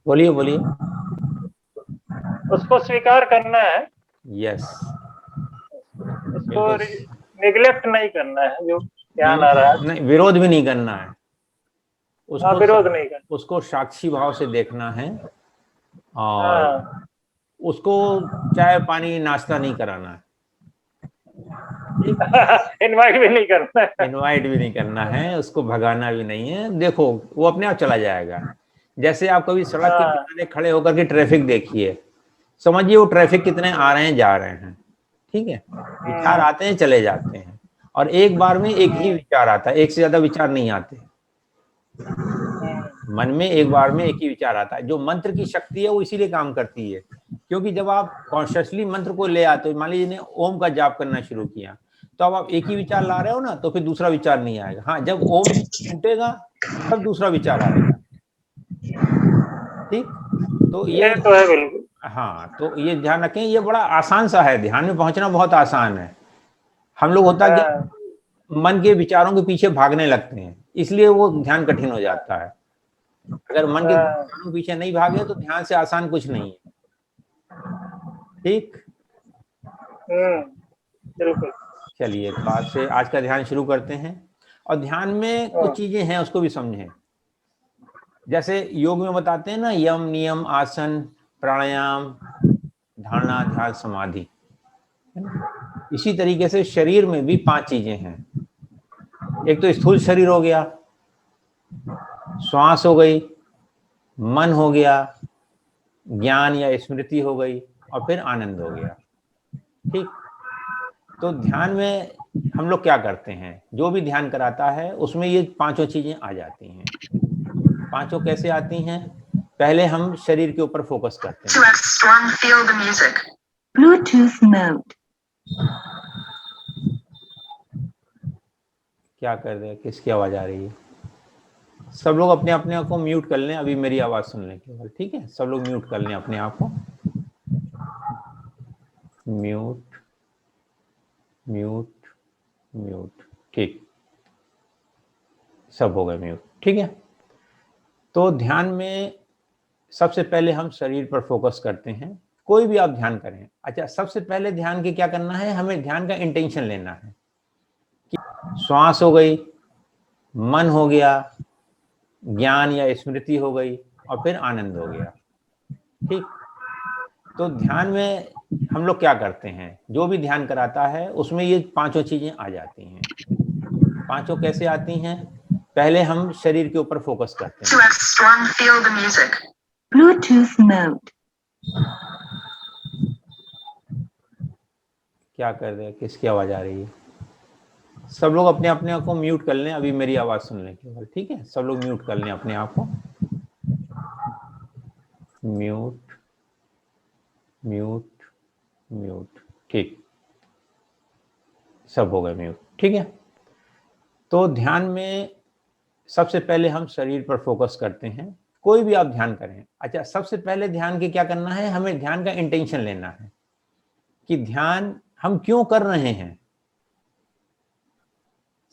बोलिए बोलिए। उसको स्वीकार करना है, यस, उसको बिल्कुल। निग्लेक्ट नहीं करना है जो ध्यान आ रहा है। नहीं, विरोध भी नहीं करना है हाँ, उसको। विरोध नहीं करना। उसको साक्षी भाव से देखना है, और हाँ। उसको चाय पानी नाश्ता नहीं कराना है। ठीक। इनवाइट भी नहीं करना है। इनवाइट भी नहीं करना है, उसको भगाना भी नहीं है। देखो, वो अपने आप चला जाएगा। जैसे आप कभी सड़क के हाँ। किनारे खड़े होकर के ट्रैफिक देखिए, समझिए वो ट्रैफिक कितने आ रहे हैं जा रहे हैं। ठीक है। विचार हम्म, आते हैं चले जाते हैं, और एक बार में एक ही विचार आता है, एक से ज्यादा विचार नहीं आते। हम्म, मन में एक बार में एक ही विचार आता है। जो मंत्र की शक्ति है वो इसीलिए काम करती है, क्योंकि जब आप कॉन्शियसली मंत्र को ले आते हो, मान लीजिए ओम का जाप करना शुरू किया, तो अब आप एक ही विचार ला रहे हो ना, तो फिर दूसरा विचार नहीं आएगा। हाँ, जब ओम टूटेगा तब दूसरा विचार आएगा। ठीक। तो ये, ये तो है बिल्कुल। हाँ, तो ये ध्यान रखें, ये बड़ा आसान सा है, ध्यान में पहुंचना बहुत आसान है। हम लोग होता कि हाँ। मन के विचारों के पीछे भागने लगते हैं, इसलिए वो ध्यान कठिन हो जाता है। अगर मन के हाँ। विचारों के पीछे नहीं भागे तो ध्यान से आसान कुछ नहीं है। ठीक। बिल्कुल। चलिए, तो आज से आज का ध्यान शुरू करते हैं। और ध्यान में कुछ हाँ। चीजें हैं, उसको भी समझें। जैसे योग में बताते हैं ना, यम नियम आसन प्राणायाम धारणा ध्यान समाधि, है ना? इसी तरीके से शरीर में भी 5 चीजें हैं। एक तो स्थूल शरीर हो गया, श्वास हो गई, मन हो गया, ज्ञान या स्मृति हो गई, और फिर आनंद हो गया। ठीक। तो ध्यान में हम लोग क्या करते हैं, जो भी ध्यान कराता है उसमें ये पांचों चीजें आ जाती हैं। पांचों कैसे आती हैं? पहले हम शरीर के ऊपर फोकस करते हैं। Bluetooth mode. क्या कर रहे हैं, किसकी आवाज आ रही है? सब लोग अपने अपने आप को म्यूट कर लें, अभी मेरी आवाज सुनने के बाद। ठीक है, सब लोग म्यूट कर लें अपने आप को। Mute, mute, mute. ठीक, सब हो गए म्यूट। ठीक है। तो ध्यान में सबसे पहले हम शरीर पर फोकस करते हैं। कोई भी आप ध्यान करें। अच्छा, सबसे पहले ध्यान के क्या करना है, हमें ध्यान का इंटेंशन लेना है। श्वास हो गई, मन हो गया, ज्ञान या स्मृति हो गई, और फिर आनंद हो गया। ठीक। तो ध्यान में हम लोग क्या करते हैं, जो भी ध्यान कराता है उसमें ये पांचों चीजें आ जाती हैं। पांचों कैसे आती हैं? पहले हम शरीर के ऊपर फोकस करते हैं। Bluetooth mode. क्या कर रहे हैं, किसकी आवाज आ रही है? सब लोग अपने अपने आप को म्यूट कर लें, अभी मेरी आवाज सुनने के बाद। ठीक है, सब लोग म्यूट कर लें अपने आप को। Mute, mute, mute. ठीक, सब हो गए म्यूट। ठीक है। तो ध्यान में सबसे पहले हम शरीर पर फोकस करते हैं। कोई भी आप ध्यान करें। अच्छा, सबसे पहले ध्यान के क्या करना है, हमें ध्यान का इंटेंशन लेना है कि ध्यान हम क्यों कर रहे हैं।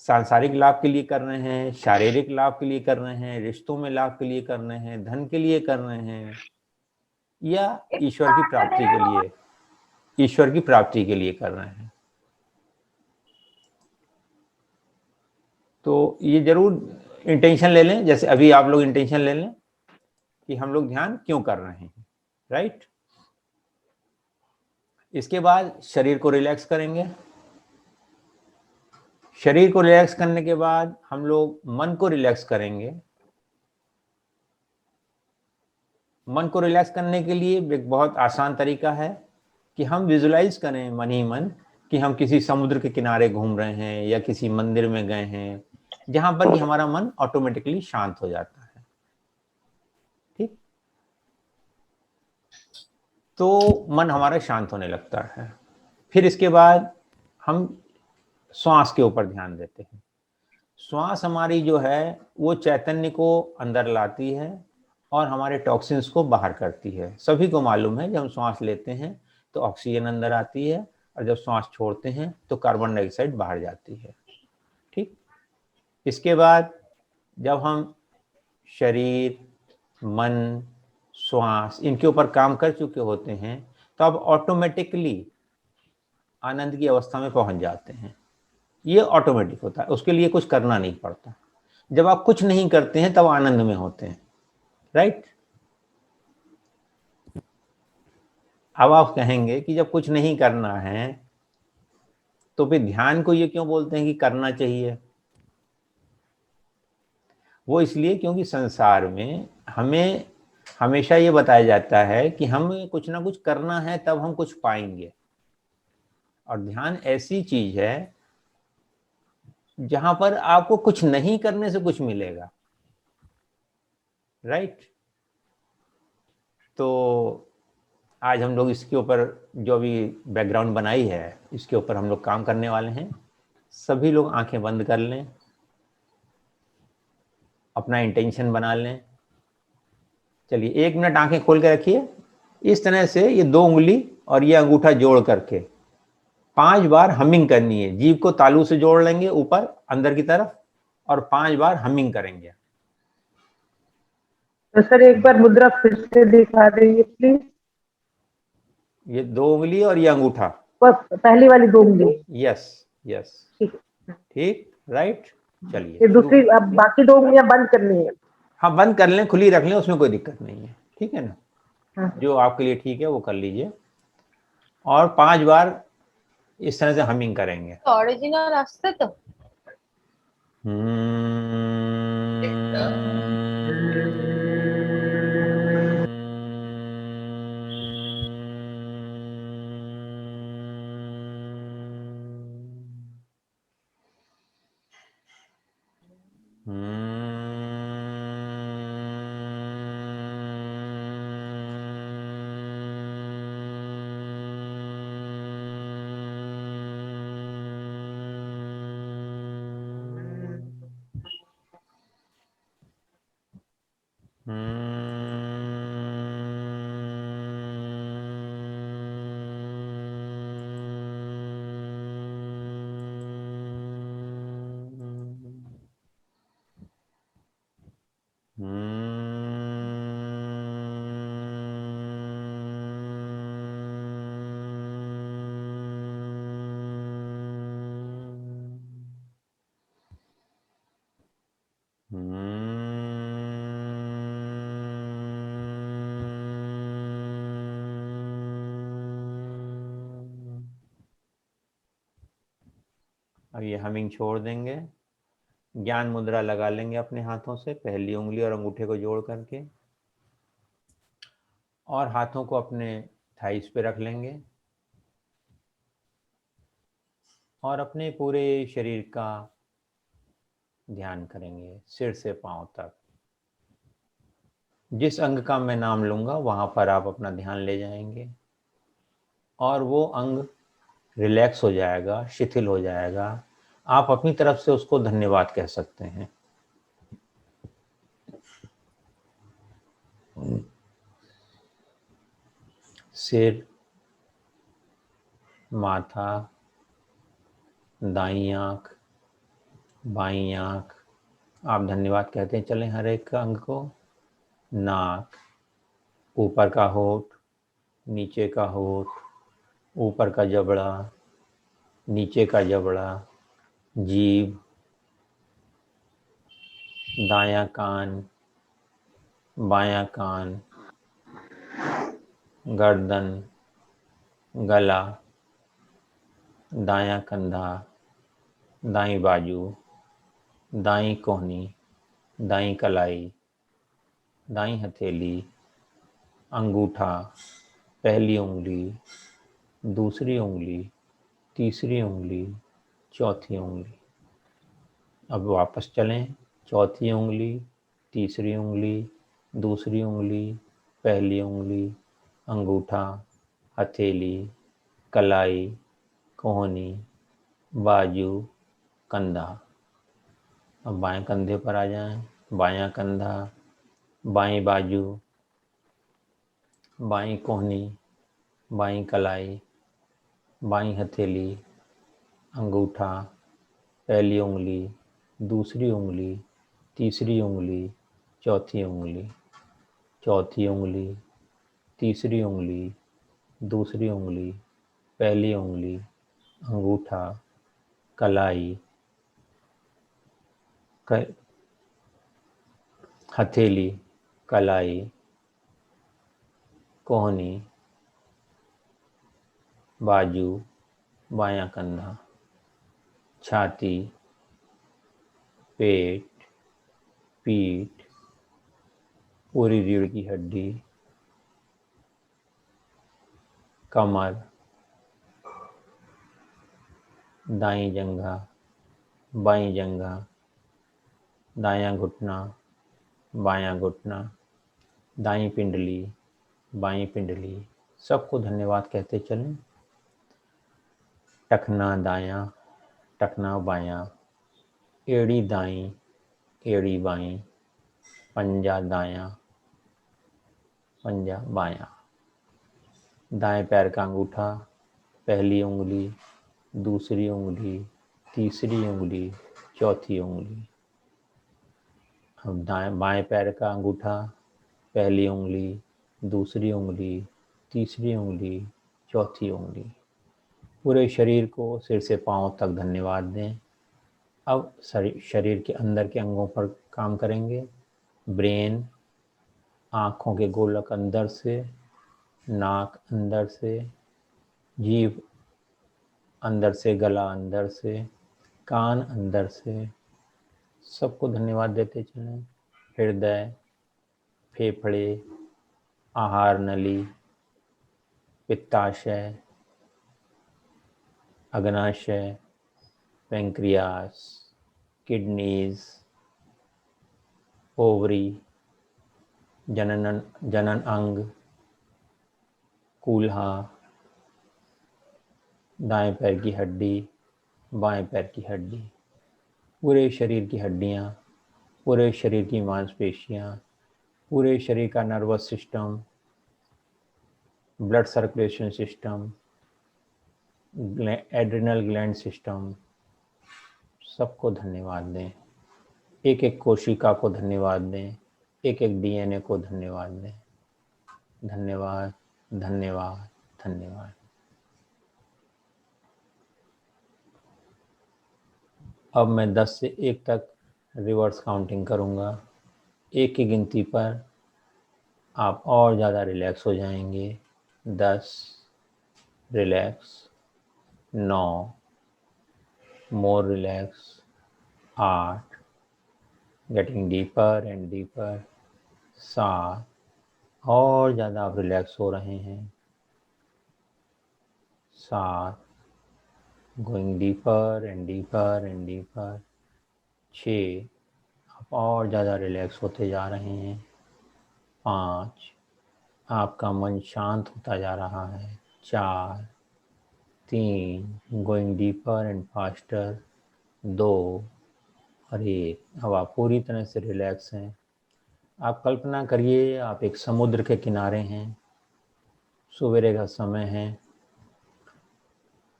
सांसारिक लाभ के लिए कर रहे हैं, शारीरिक लाभ के लिए कर रहे हैं, रिश्तों में लाभ के लिए कर रहे हैं, धन के लिए कर रहे हैं, या ईश्वर की प्राप्ति के लिए, ईश्वर की प्राप्ति के लिए कर रहे हैं। तो ये जरूर इंटेंशन ले लें, जैसे अभी आप लोग इंटेंशन ले लें कि हम लोग ध्यान क्यों कर रहे हैं। राइट। इसके बाद शरीर को रिलैक्स करेंगे। शरीर को रिलैक्स करने के बाद हम लोग मन को रिलैक्स करेंगे। मन को रिलैक्स करने के लिए एक बहुत आसान तरीका है कि हम विजुलाइज करें मन ही मन कि हम किसी समुद्र के किनारे घूम रहे हैं या किसी मंदिर में गए हैं, जहां पर कि हमारा मन ऑटोमेटिकली शांत हो जाता है। ठीक। तो मन हमारा शांत होने लगता है। फिर इसके बाद हम श्वास के ऊपर ध्यान देते हैं। श्वास हमारी जो है वो चैतन्य को अंदर लाती है और हमारे टॉक्सिन्स को बाहर करती है। सभी को मालूम है, जब हम श्वास लेते हैं तो ऑक्सीजन अंदर आती है, और जब श्वास छोड़ते हैं तो कार्बन डाइऑक्साइड बाहर जाती है। ठीक। इसके बाद जब हम शरीर, मन, श्वास, इनके ऊपर काम कर चुके होते हैं, तो आप ऑटोमेटिकली आनंद की अवस्था में पहुंच जाते हैं। ये ऑटोमेटिक होता है, उसके लिए कुछ करना नहीं पड़ता। जब आप कुछ नहीं करते हैं तब आनंद में होते हैं, राइट। अब आप कहेंगे कि जब कुछ नहीं करना है तो फिर ध्यान को ये क्यों बोलते हैं कि करना चाहिए? वो इसलिए क्योंकि संसार में हमें हमेशा ये बताया जाता है कि हमें कुछ ना कुछ करना है तब हम कुछ पाएंगे। और ध्यान ऐसी चीज है जहां पर आपको कुछ नहीं करने से कुछ मिलेगा, राइट। तो आज हम लोग इसके ऊपर जो भी बैकग्राउंड बनाई है, इसके ऊपर हम लोग काम करने वाले हैं। सभी लोग आंखें बंद कर लें, अपना इंटेंशन बना लें। चलिए 1 मिनट आंखें खोल के रखिए। इस तरह से ये 2 उंगली और ये अंगूठा जोड़ करके 5 बार हमिंग करनी है। जीभ को तालू से जोड़ लेंगे ऊपर अंदर की तरफ और 5 बार हमिंग करेंगे। तो सर एक बार मुद्रा फिर से दिखा देंगे प्लीज। ये 2 उंगली और ये अंगूठा, बस पहली वाली 2 उंगली। यस यस, ठीक, राइट। चलिए ये दूसरी, अब बाकी 2 उंगलियां बंद करनी है। हाँ, बंद कर लें, खुली रख लें, उसमें कोई दिक्कत नहीं है, ठीक है ना। हाँ। जो आपके लिए ठीक है वो कर लीजिए और 5 बार इस तरह से हमिंग करेंगे। ओरिजिनल আসছে তো? अब ये हमिंग छोड़ देंगे। ज्ञान मुद्रा लगा लेंगे अपने हाथों से, पहली उंगली और अंगूठे को जोड़ करके, और हाथों को अपने थाइस पे रख लेंगे और अपने पूरे शरीर का ध्यान करेंगे, सिर से पांव तक। जिस अंग का मैं नाम लूंगा वहां पर आप अपना ध्यान ले जाएंगे और वो अंग रिलैक्स हो जाएगा, शिथिल हो जाएगा। आप अपनी तरफ से उसको धन्यवाद कह सकते हैं। सिर, माथा, दाईं आंख, बाईं आंख, आप धन्यवाद कहते हैं चलें हर एक अंग को। नाक, ऊपर का होठ, नीचे का होठ, ऊपर का जबड़ा, नीचे का जबड़ा, जीभ, दायां कान, बायां कान, गर्दन, गला, दायां कंधा, दाईं बाजू, दाईं कोहनी, दाईं कलाई, दाईं हथेली, अंगूठा, पहली उंगली, दूसरी उंगली, तीसरी उंगली, चौथी उंगली। अब वापस चलें। चौथी उंगली, तीसरी उंगली, दूसरी उंगली, पहली उंगली, अंगूठा, हथेली, कलाई, कोहनी, बाजू, कंधा। अब बाएं कंधे पर आ जाएं। बायां कंधा, बाईं बाजू, बाईं कोहनी, बाईं कलाई, बाईं हथेली, अंगूठा, पहली उंगली, दूसरी उंगली, तीसरी उंगली, चौथी उंगली। चौथी उंगली, तीसरी उंगली, दूसरी उंगली, पहली उंगली, अंगूठा, कलाई, हथेली, कलाई, कोहनी, बाजू, बायां कंधा, छाती, पेट, पीठ, पूरी रीढ़ की हड्डी, कमर, दाईं जंघा, बाईं जंघा, दायां घुटना, बायां घुटना, दाईं पिंडली, बाईं पिंडली, सबको धन्यवाद कहते चलें। टखना दायां, टखना बायां, एड़ी दाईं, एड़ी बाईं, पंजा दायां, पंजा बायां, दाएं पैर का अंगूठा, पहली उंगली, दूसरी उंगली, तीसरी उंगली, चौथी उंगली। अब बाएं पैर का अंगूठा, पहली उंगली, दूसरी उंगली, तीसरी उंगली, चौथी उंगली। पूरे शरीर को सिर से पांव तक धन्यवाद दें। अब शरीर के अंदर के अंगों पर काम करेंगे। ब्रेन, आँखों के गोलक अंदर से, नाक अंदर से, जीभ अंदर से, गला अंदर से, कान अंदर से, सबको धन्यवाद देते चलें। हृदय, फेफड़े, आहार नली, पित्ताशय, अग्नाशय, पैंक्रियास, किडनीज, ओवरी, जनन अंग, कूल्हा, दाएं पैर की हड्डी, बाएं पैर की हड्डी, पूरे शरीर की हड्डियाँ, पूरे शरीर की मांसपेशियाँ, पूरे शरीर का nervous system, blood circulation system, adrenal gland system, सबको धन्यवाद दें। एक एक कोशिका को धन्यवाद दें, एक एक डीएनए को धन्यवाद दें। धन्यवाद, धन्यवाद, धन्यवाद। अब मैं 10 से 1 तक रिवर्स काउंटिंग करूंगा। 1 की गिनती पर आप और ज़्यादा रिलैक्स हो जाएंगे। 10, relax, 9, more relax, 8, getting deeper and deeper, 7, और ज़्यादा आप रिलैक्स हो रहे हैं, 7, going deeper and deeper and deeper, 6, आप और ज़्यादा रिलैक्स होते जा रहे हैं, 5, आपका मन शांत होता जा रहा है, 4, 3, गोइंग डीपर एंड फास्टर, 2 और 1। अब आप पूरी तरह से रिलैक्स हैं। आप कल्पना करिए आप एक समुद्र के किनारे हैं, सवेरे का समय है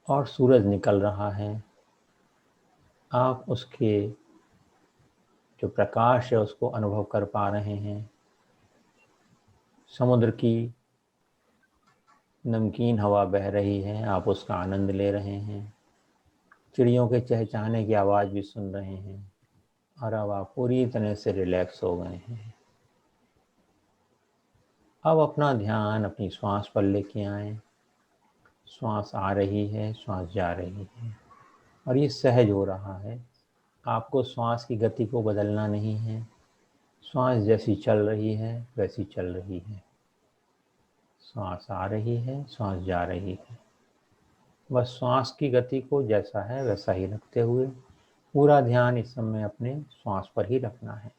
और सूरज निकल रहा है। आप उसके जो प्रकाश है उसको अनुभव कर पा रहे हैं। समुद्र की नमकीन हवा बह रही है, आप उसका आनंद ले रहे हैं। चिड़ियों के चहचहाने की आवाज़ भी सुन रहे हैं और अब आप पूरी तरह से रिलैक्स हो गए हैं। अब अपना ध्यान अपनी श्वास पर लेके आएं। श्वास आ रही है, श्वास जा रही है और ये सहज हो रहा है। आपको श्वास की गति को बदलना नहीं है। श्वास जैसी चल रही है वैसी चल रही है। श्वास आ रही है, श्वास जा रही है। बस श्वास की गति को जैसा है वैसा ही रखते हुए पूरा ध्यान इस समय अपने श्वास पर ही रखना है।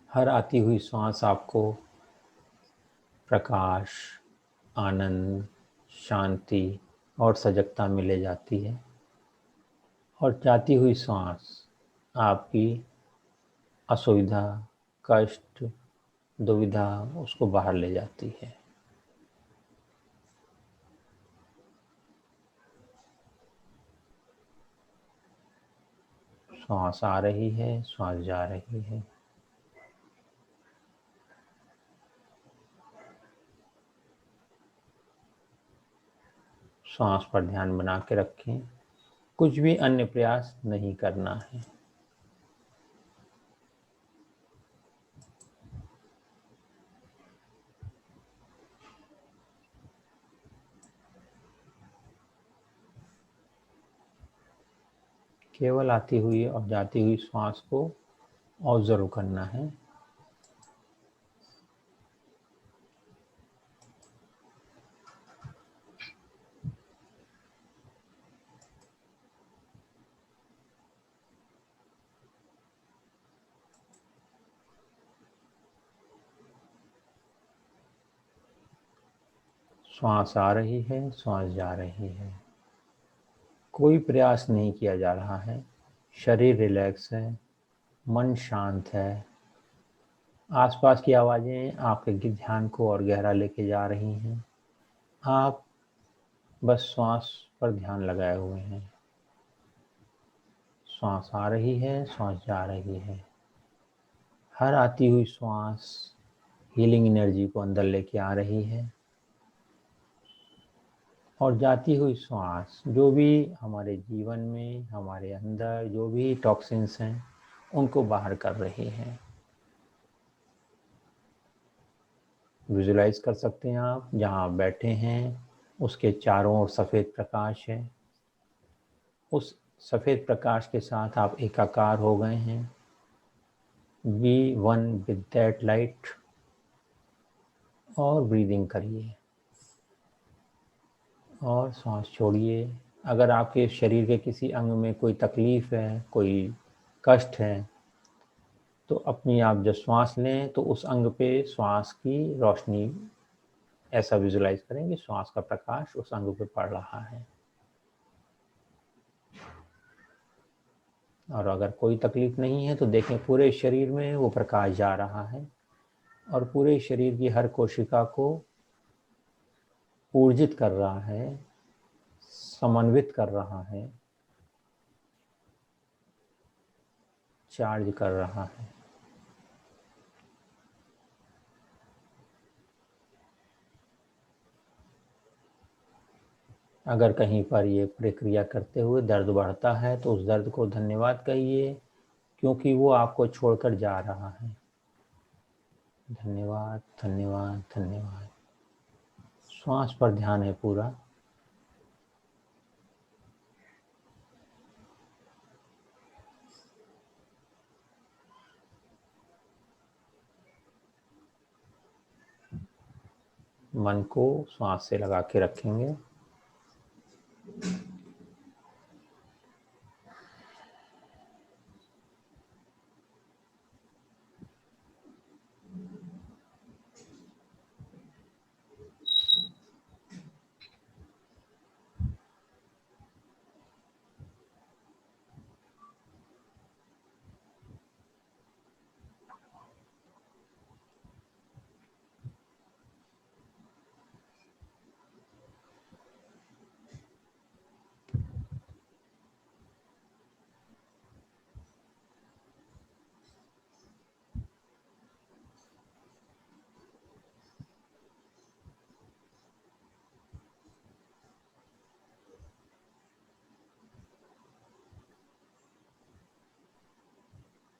हर आती हुई श्वास आपको प्रकाश, आनंद, शांति और सजगता में ले जाती है और जाती हुई श्वास आपकी असुविधा, कष्ट, दुविधा उसको बाहर ले जाती है। श्वास आ रही है, श्वास जा रही है। श्वास पर ध्यान बना के रखें, कुछ भी अन्य प्रयास नहीं करना है। केवल आती हुई और जाती हुई श्वास को ऑब्जर्व करना है। श्वास आ रही है, श्वास जा रही है, कोई प्रयास नहीं किया जा रहा है। शरीर रिलैक्स है, मन शांत है। आसपास की आवाजें आपके ध्यान को और गहरा लेके जा रही हैं। आप बस श्वास पर ध्यान लगाए हुए हैं। श्वास आ रही है, श्वास जा रही है। हर आती हुई श्वास हीलिंग एनर्जी को अंदर लेके आ रही है और जाती हुई श्वास जो भी हमारे जीवन में, हमारे अंदर जो भी टॉक्सिन्स हैं उनको बाहर कर रही है। विजुलाइज कर सकते हैं आप जहां आप बैठे हैं उसके चारों ओर सफ़ेद प्रकाश है। उस सफ़ेद प्रकाश के साथ आप एकाकार हो गए हैं। Be one with that light और ब्रीदिंग करिए और सांस छोड़िए। अगर आपके शरीर के किसी अंग में कोई तकलीफ है, कोई कष्ट है, तो अपनी आप जब श्वास लें तो उस अंग पे श्वास की रोशनी ऐसा विजुलाइज करें कि श्वास का प्रकाश उस अंग पे पड़ रहा है। और अगर कोई तकलीफ नहीं है तो देखें पूरे शरीर में वो प्रकाश जा रहा है और पूरे शरीर की हर कोशिका को ऊर्जित कर रहा है, समन्वित कर रहा है, चार्ज कर रहा है। अगर कहीं पर ये प्रक्रिया करते हुए दर्द बढ़ता है तो उस दर्द को धन्यवाद कहिए, क्योंकि वो आपको छोड़कर जा रहा है। धन्यवाद, धन्यवाद, धन्यवाद। श्वास पर ध्यान है पूरा। मन को श्वास से लगा के रखेंगे।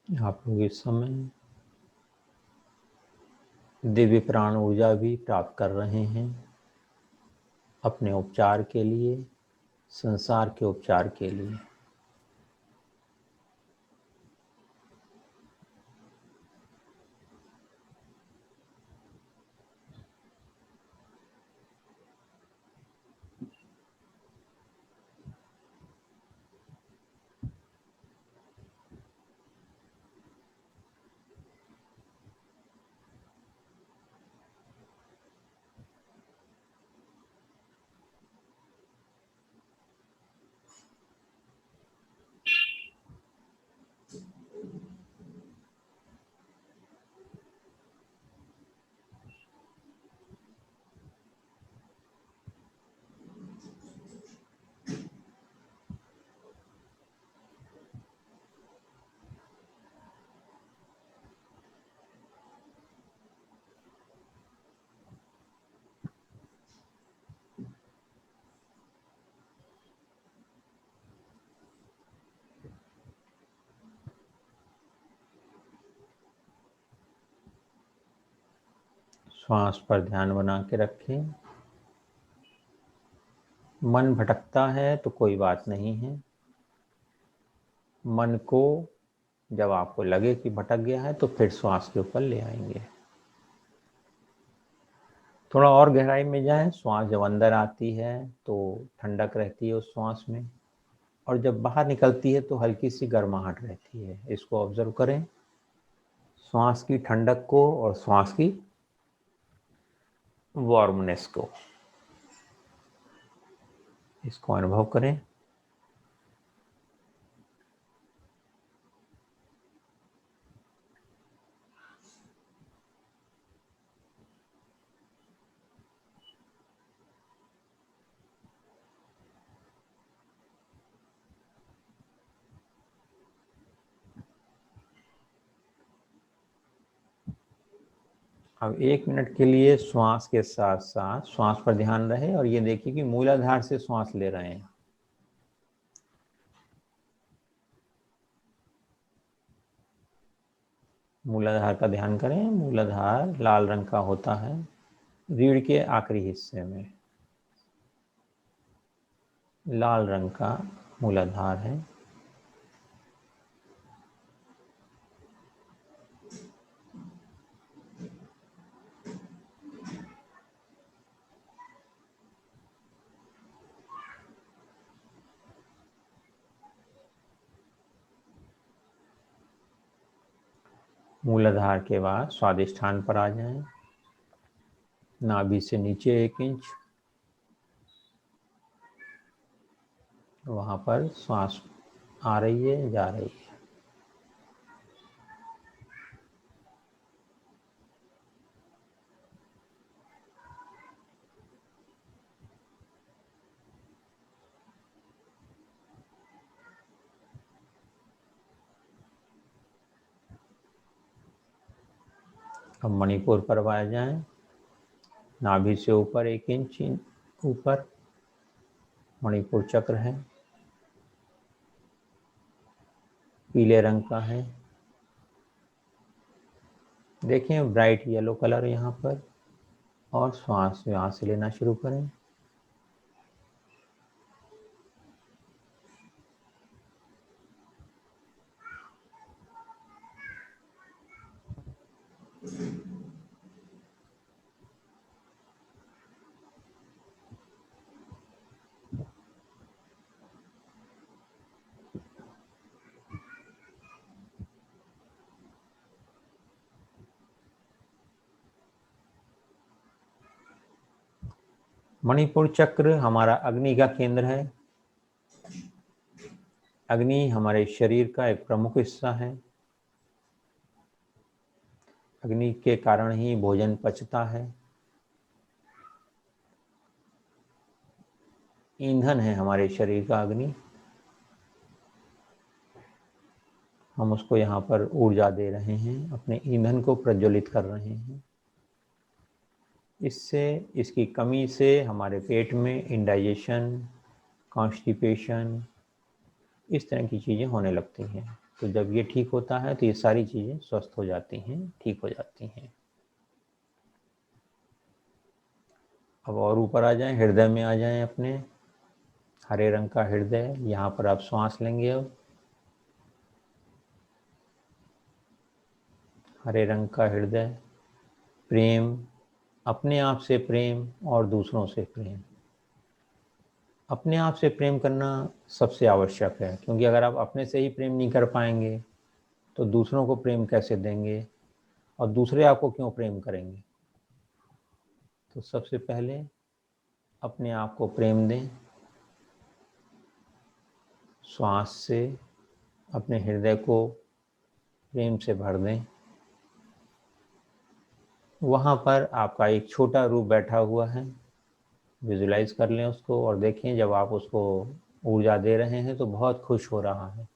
आप लोग इस समय दिव्य प्राण ऊर्जा भी प्राप्त कर रहे हैं अपने उपचार के लिए, संसार के उपचार के लिए। श्वास पर ध्यान बना के रखें। मन भटकता है तो कोई बात नहीं है। मन को जब आपको लगे कि भटक गया है तो फिर श्वास के ऊपर ले आएंगे। थोड़ा और गहराई में जाएं। श्वास जब अंदर आती है तो ठंडक रहती है उस श्वास में, और जब बाहर निकलती है तो हल्की सी गर्माहट रहती है। इसको ऑब्जर्व करें, श्वास की ठंडक को और श्वास की वार्मनेस को, इसको अनुभव करें। अब 1 मिनट के लिए श्वास के साथ साथ श्वास पर ध्यान रहे और ये देखिए कि मूलाधार से श्वास ले रहे हैं। मूलाधार का ध्यान करें। मूलाधार लाल रंग का होता है, रीढ़ के आखिरी हिस्से में लाल रंग का मूलाधार है। मूलाधार के बाद स्वादिष्ठान पर आ जाएं। नाभि से नीचे 1 इंच, वहां पर श्वास आ रही है, जा रही है। अब मणिपुर पर आ जाएं। नाभि से ऊपर 1 इंच ऊपर मणिपुर चक्र है, पीले रंग का है। देखें ब्राइट येलो कलर यहाँ पर, और श्वास यहाँ से लेना शुरू करें। मणिपुर चक्र हमारा अग्नि का केंद्र है। अग्नि हमारे शरीर का एक प्रमुख हिस्सा है। अग्नि के कारण ही भोजन पचता है। ईंधन है हमारे शरीर का अग्नि। हम उसको यहाँ पर ऊर्जा दे रहे हैं, अपने ईंधन को प्रज्वलित कर रहे हैं। इससे, इसकी कमी से हमारे पेट में इंडाइजेशन, कॉन्स्टिपेशन, इस तरह की चीज़ें होने लगती हैं। तो जब ये ठीक होता है तो ये सारी चीज़ें स्वस्थ हो जाती हैं, ठीक हो जाती हैं। अब और ऊपर आ जाएं, हृदय में आ जाएं अपने। हरे रंग का हृदय, यहाँ पर आप श्वास लेंगे। अब हरे रंग का हृदय, प्रेम, अपने आप से प्रेम और दूसरों से प्रेम। अपने आप से प्रेम करना सबसे आवश्यक है, क्योंकि अगर आप अपने से ही प्रेम नहीं कर पाएंगे तो दूसरों को प्रेम कैसे देंगे, और दूसरे आपको क्यों प्रेम करेंगे। तो सबसे पहले अपने आप को प्रेम दें। श्वास से अपने हृदय को प्रेम से भर दें। वहाँ पर आपका एक छोटा रूप बैठा हुआ है, विजुलाइज कर लें उसको, और देखें जब आप उसको ऊर्जा दे रहे हैं तो बहुत खुश हो रहा है।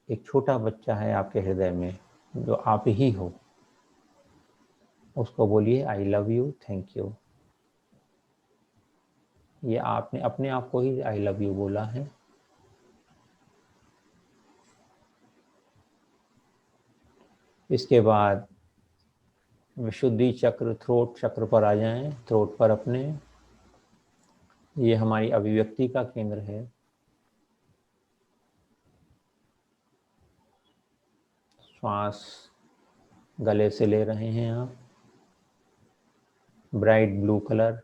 एक छोटा बच्चा है आपके हृदय में जो आप ही हो। उसको बोलिए I love you, thank you. ये आपने अपने आप को ही आई लव यू बोला है। इसके बाद विशुद्धि चक्र, थ्रोट चक्र पर आ जाएं, थ्रोट पर अपने। ये हमारी अभिव्यक्ति का केंद्र है। श्वास गले से ले रहे हैं आप, ब्राइट ब्लू कलर।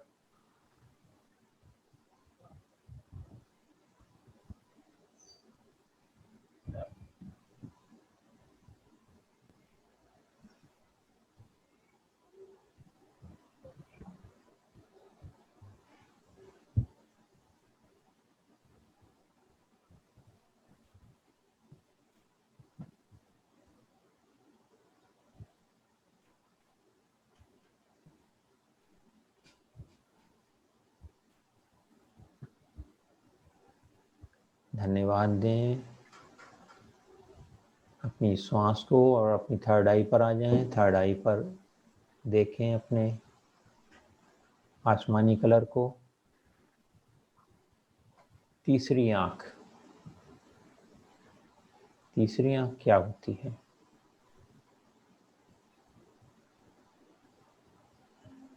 धन्यवाद दें अपनी श्वास को और अपनी थर्ड आई पर आ जाएं। थर्ड आई पर देखें अपने आसमानी कलर को। तीसरी आंख, तीसरी आंख क्या होती है?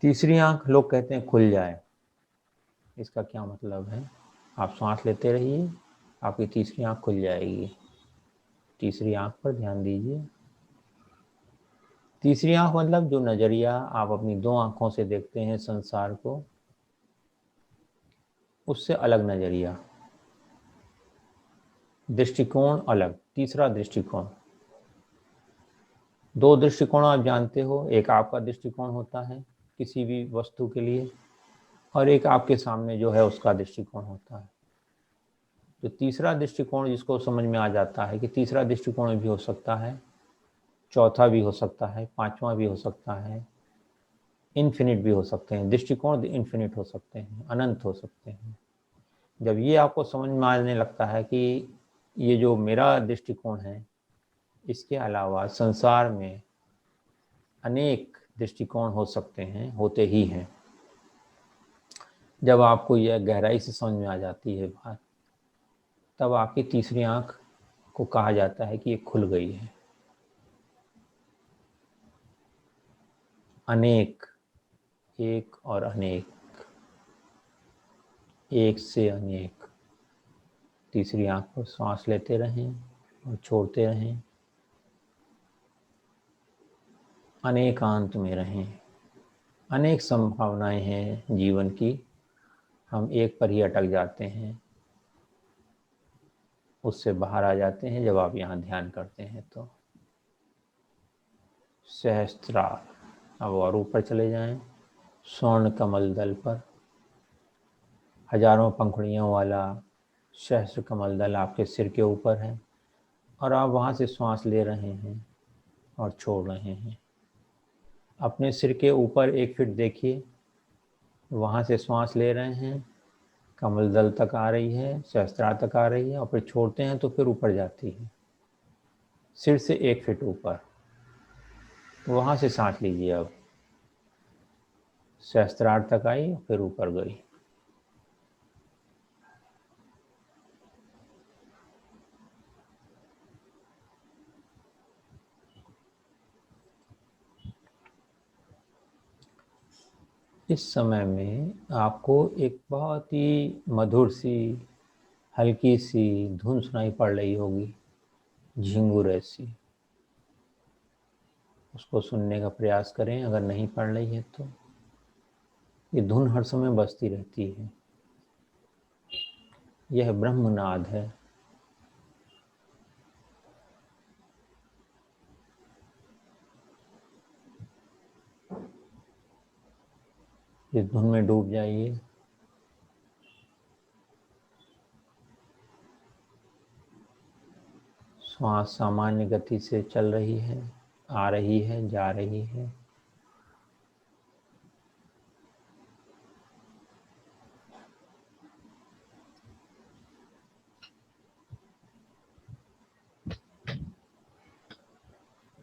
तीसरी आंख लोग कहते हैं खुल जाए। इसका क्या मतलब है? आप सांस लेते रहिए, आपकी तीसरी आंख खुल जाएगी। तीसरी आंख पर ध्यान दीजिए। तीसरी आंख मतलब जो नजरिया आप अपनी दो आंखों से देखते हैं संसार को, उससे अलग नजरिया, दृष्टिकोण अलग। तीसरा दृष्टिकोण। दो दृष्टिकोण आप जानते हो, एक आपका दृष्टिकोण होता है किसी भी वस्तु के लिए, और एक आपके सामने जो है उसका दृष्टिकोण होता है। तो तीसरा दृष्टिकोण जिसको समझ में आ जाता है कि तीसरा दृष्टिकोण भी हो सकता है, चौथा भी हो सकता है, पांचवा भी हो सकता है, इन्फिनिट भी हो सकते हैं। दृष्टिकोण इन्फिनिट हो सकते हैं, अनंत हो सकते हैं। जब ये आपको समझ में आने लगता है कि ये जो मेरा दृष्टिकोण है, इसके अलावा संसार में अनेक दृष्टिकोण हो सकते हैं, होते ही हैं। जब आपको यह गहराई से समझ में आ जाती है बात, तब आपकी तीसरी आंख को कहा जाता है कि ये खुल गई है। अनेक, एक और अनेक, एक से अनेक। तीसरी आंख पर सांस लेते रहें और छोड़ते रहें। अनेकांत में रहें। अनेक संभावनाएं हैं जीवन की, हम एक पर ही अटक जाते हैं, उससे बाहर आ जाते हैं जब आप यहाँ ध्यान करते हैं तो। सहस्त्रार। अब और ऊपर चले जाएं, स्वर्ण कमल दल पर। हजारों पंखुड़ियों वाला सहस्त्र कमल दल आपके सिर के ऊपर है, और आप वहाँ से श्वास ले रहे हैं और छोड़ रहे हैं। अपने सिर के ऊपर 1 फीट देखिए, वहाँ से श्वास ले रहे हैं, कमल दल तक आ रही है, सहस्त्रार तक आ रही है, और फिर छोड़ते हैं तो फिर ऊपर जाती है, सिर से 1 फीट ऊपर। वहाँ से सांस लीजिए। अब सहस्त्रार तक आई, फिर ऊपर गई। इस समय में आपको एक बहुत ही मधुर सी, हल्की सी धुन सुनाई पड़ रही होगी, झिंगुर ऐसी। उसको सुनने का प्रयास करें अगर नहीं पड़ रही है तो। ये धुन हर समय बजती रहती है। यह ब्रह्मनाद है। इस धुन में डूब जाइए। श्वास सामान्य गति से चल रही है, आ रही है, जा रही है।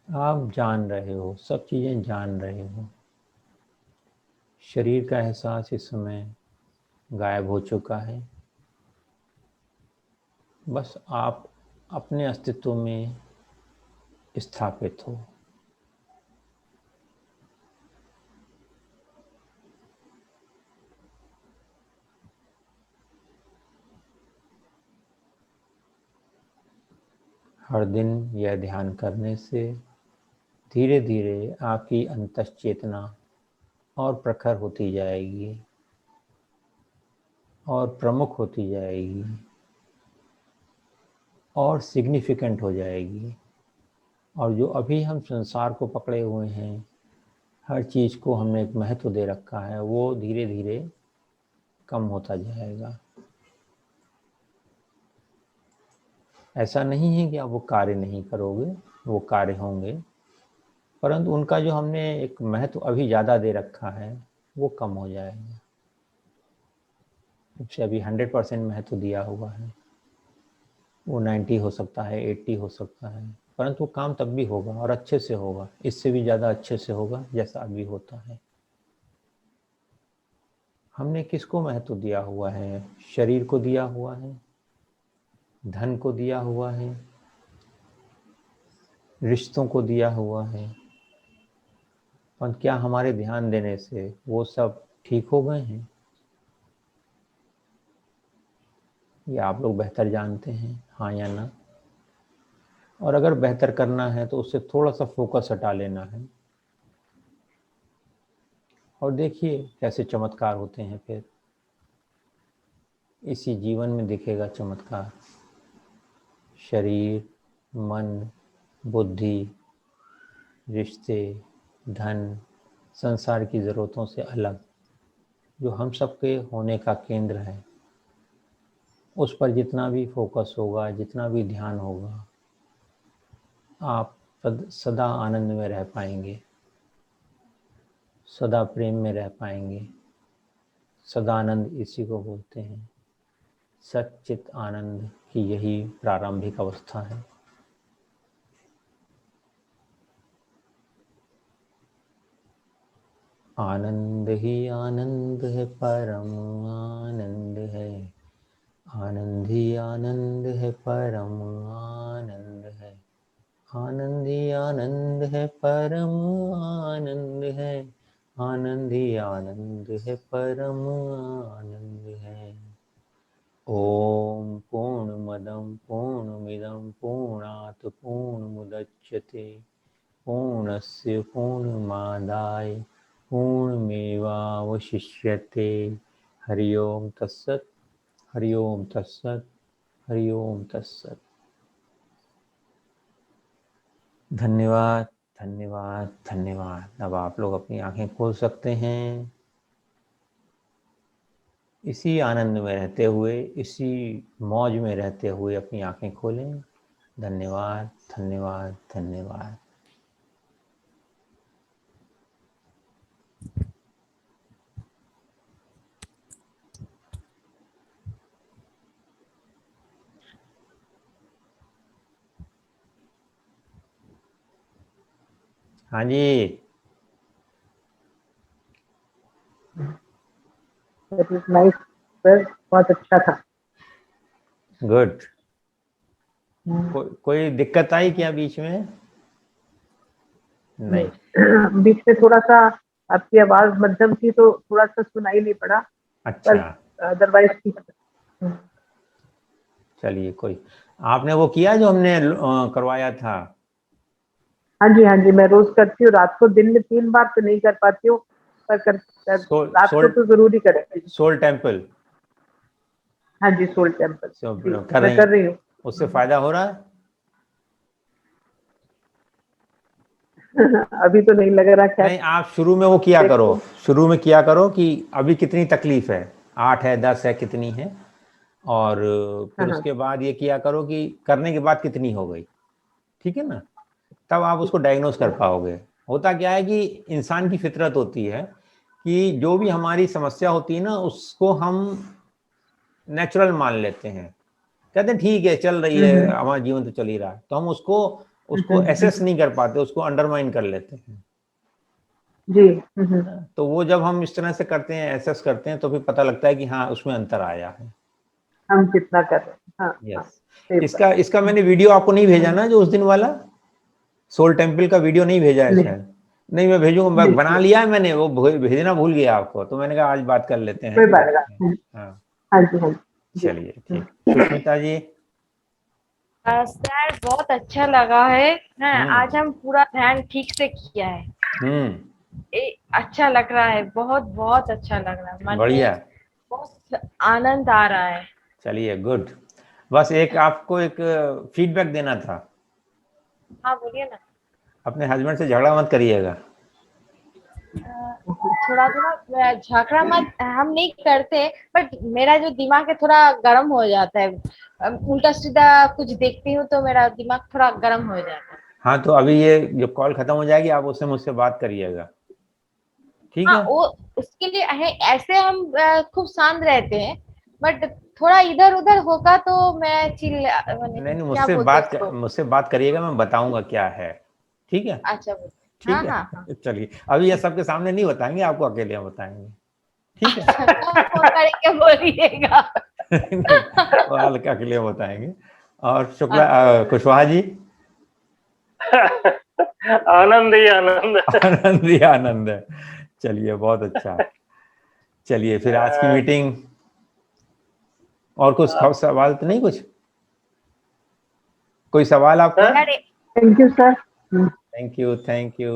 आप जान रहे हो, सब चीजें जान रहे हो। शरीर का एहसास इस समय गायब हो चुका है। बस आप अपने अस्तित्व में स्थापित हो। हर दिन यह ध्यान करने से धीरे धीरे आपकी अंतश्चेतना और प्रखर होती जाएगी और प्रमुख होती जाएगी और सिग्निफिकेंट हो जाएगी। और जो अभी हम संसार को पकड़े हुए हैं, हर चीज़ को हमने एक महत्व दे रखा है, वो धीरे धीरे कम होता जाएगा। ऐसा नहीं है कि आप वो कार्य नहीं करोगे, वो कार्य होंगे, परंतु उनका जो हमने एक महत्व अभी ज़्यादा दे रखा है वो कम हो जाएगा। जबसे अभी 100% महत्व दिया हुआ है, वो 90 हो सकता है, 80 हो सकता है, परंतु काम तब भी होगा और अच्छे से होगा, इससे भी ज़्यादा अच्छे से होगा जैसा अभी होता है। हमने किसको महत्व दिया हुआ है? शरीर को दिया हुआ है, धन को दिया हुआ है, रिश्तों को दिया हुआ है, पर क्या हमारे ध्यान देने से वो सब ठीक हो गए हैं? ये आप लोग बेहतर जानते हैं, हाँ या ना? और अगर बेहतर करना है तो उससे थोड़ा सा फोकस हटा लेना है और देखिए कैसे चमत्कार होते हैं। फिर इसी जीवन में दिखेगा चमत्कार। शरीर, मन, बुद्धि, रिश्ते, धन, संसार की ज़रूरतों से अलग जो हम सबके होने का केंद्र है, उस पर जितना भी फोकस होगा, जितना भी ध्यान होगा, आप सदा आनंद में रह पाएंगे, सदा प्रेम में रह पाएंगे। सदानंद इसी को बोलते हैं। सच्चित आनंद की यही प्रारंभिक अवस्था है। आनंद ही आनंद है, परम आनंद है। आनंद ही आनंद है, परम आनंद है। आनंद ही आनंद है, परम आनंद है। आनंद ही आनंद है, परम आनंद है। ओम पूर्णमदं पूर्णमिदं पूर्णात् पूर्णमुदच्यते पूर्णस्य पूर्णमादाय पूर्णमेवावशिष्यते। हरि ओम तत्सत्, हरि ओम तत्सत्, हरि ओम तत्सत्। धन्यवाद, धन्यवाद, धन्यवाद। अब आप लोग अपनी आंखें खोल सकते हैं। इसी आनंद में रहते हुए, इसी मौज में रहते हुए अपनी आंखें खोलें। धन्यवाद, धन्यवाद, धन्यवाद। हाँ जी, नाइस सर, बहुत अच्छा था। गुड। कोई दिक्कत आई क्या बीच में? नहीं। बीच में थोड़ा सा आपकी आवाज मध्यम थी तो थोड़ा सा सुनाई नहीं पड़ा। अच्छा, अदरवाइज ठीक। चलिए कोई। आपने वो किया जो हमने करवाया था? हाँ जी, मैं रोज करती हूँ। रात को दिन में 3 बार तो नहीं कर पाती हूँ, पर रात को तो जरूरी करें। Soul temple. हाँ जी, सोल टेम्पल कर रही हूँ। उससे फायदा हो रहा है? अभी तो नहीं लग रहा। नहीं, आप शुरू में वो किया करो, शुरू में किया करो कि अभी कितनी तकलीफ है, 8 है, 10 है, कितनी है, और फिर उसके बाद ये किया करो कि करने के बाद कितनी हो गई। ठीक है ना? तब आप उसको डायग्नोज कर पाओगे। होता क्या है कि इंसान की फितरत होती है कि जो भी हमारी समस्या होती है ना, उसको हम नेचुरल मान लेते हैं, कहते हैं ठीक है चल रही है, हमारा जीवन तो चल ही रहा है, तो हम उसको एसेस नहीं कर पाते, उसको अंडरमाइन कर लेते हैं जी। तो वो जब हम इस तरह से करते हैं, एसेस करते हैं, तो फिर पता लगता है कि हाँ उसमें अंतर आया है, हम कितना कर रहे हैं। हाँ, यस। इसका मैंने वीडियो आपको नहीं भेजा ना, जो उस दिन वाला सोल टेम्पल का वीडियो नहीं भेजा है शायद? नहीं, मैं भेजूंगा, बना लिया है मैंने, वो भेजना भूल गया आपको, तो मैंने कहा आज बात कर लेते हैं। हाँ जी, चलिए ठीक। सुष्मिता जी, सर बहुत अच्छा लगा है आज हम पूरा ध्यान ठीक से किया है। अच्छा लग रहा है, बहुत बहुत अच्छा लग रहा है, मन बढ़िया, में बहुत आनंद आ रहा है। चलिए गुड। बस एक आपको एक फीडबैक देना था। हाँ बोलिए ना। अपने हस्बैंड से झगड़ा मत करिएगा। थोड़ा थोड़ा झगड़ा मत हम नहीं करते, बट मेरा जो दिमाग है थोड़ा गर्म हो जाता है, उल्टा सीधा कुछ देखती हूँ तो मेरा दिमाग थोड़ा गर्म हो जाता है। हाँ तो अभी ये जो कॉल खत्म हो जाएगी आप उससे मुझसे बात करिएगा, ठीक हाँ है? वो उसके लिए ऐसे हम खूब शांत रहते हैं, बट थोड़ा इधर उधर होगा तो मैं नहीं क्या बोलते हैं उसको। मुझसे बात करिएगा, मैं बताऊंगा क्या है, ठीक है? अच्छा बोलते ठीक हाँ है। हाँ हाँ। चलिए अभी ये सबके सामने नहीं बताएंगे, आपको अकेले हम बताएंगे, ठीक है? कब फोन करके बोलिएगा। वो हल्का अकेले बताएंगे। और शुक्ला कुशवाहा जी। आनंद ही आनंद। आनंद ही आनंद है। चलिए बहुत अच्छा। चलिए फिर आज की मीटिंग, और कुछ सवाल तो नहीं, कुछ कोई सवाल आपका? Thank you sir. Thank you, thank you.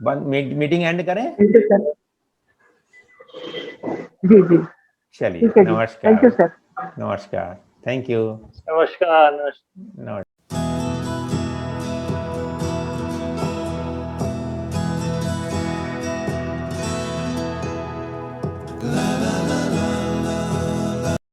Meeting end करें? Thank you sir. जी जी चलिए ठीक है जी, थैंक यू नमस्कार। सर। नमस्कार, थैंक यू। नमस्कार। नमस्कार।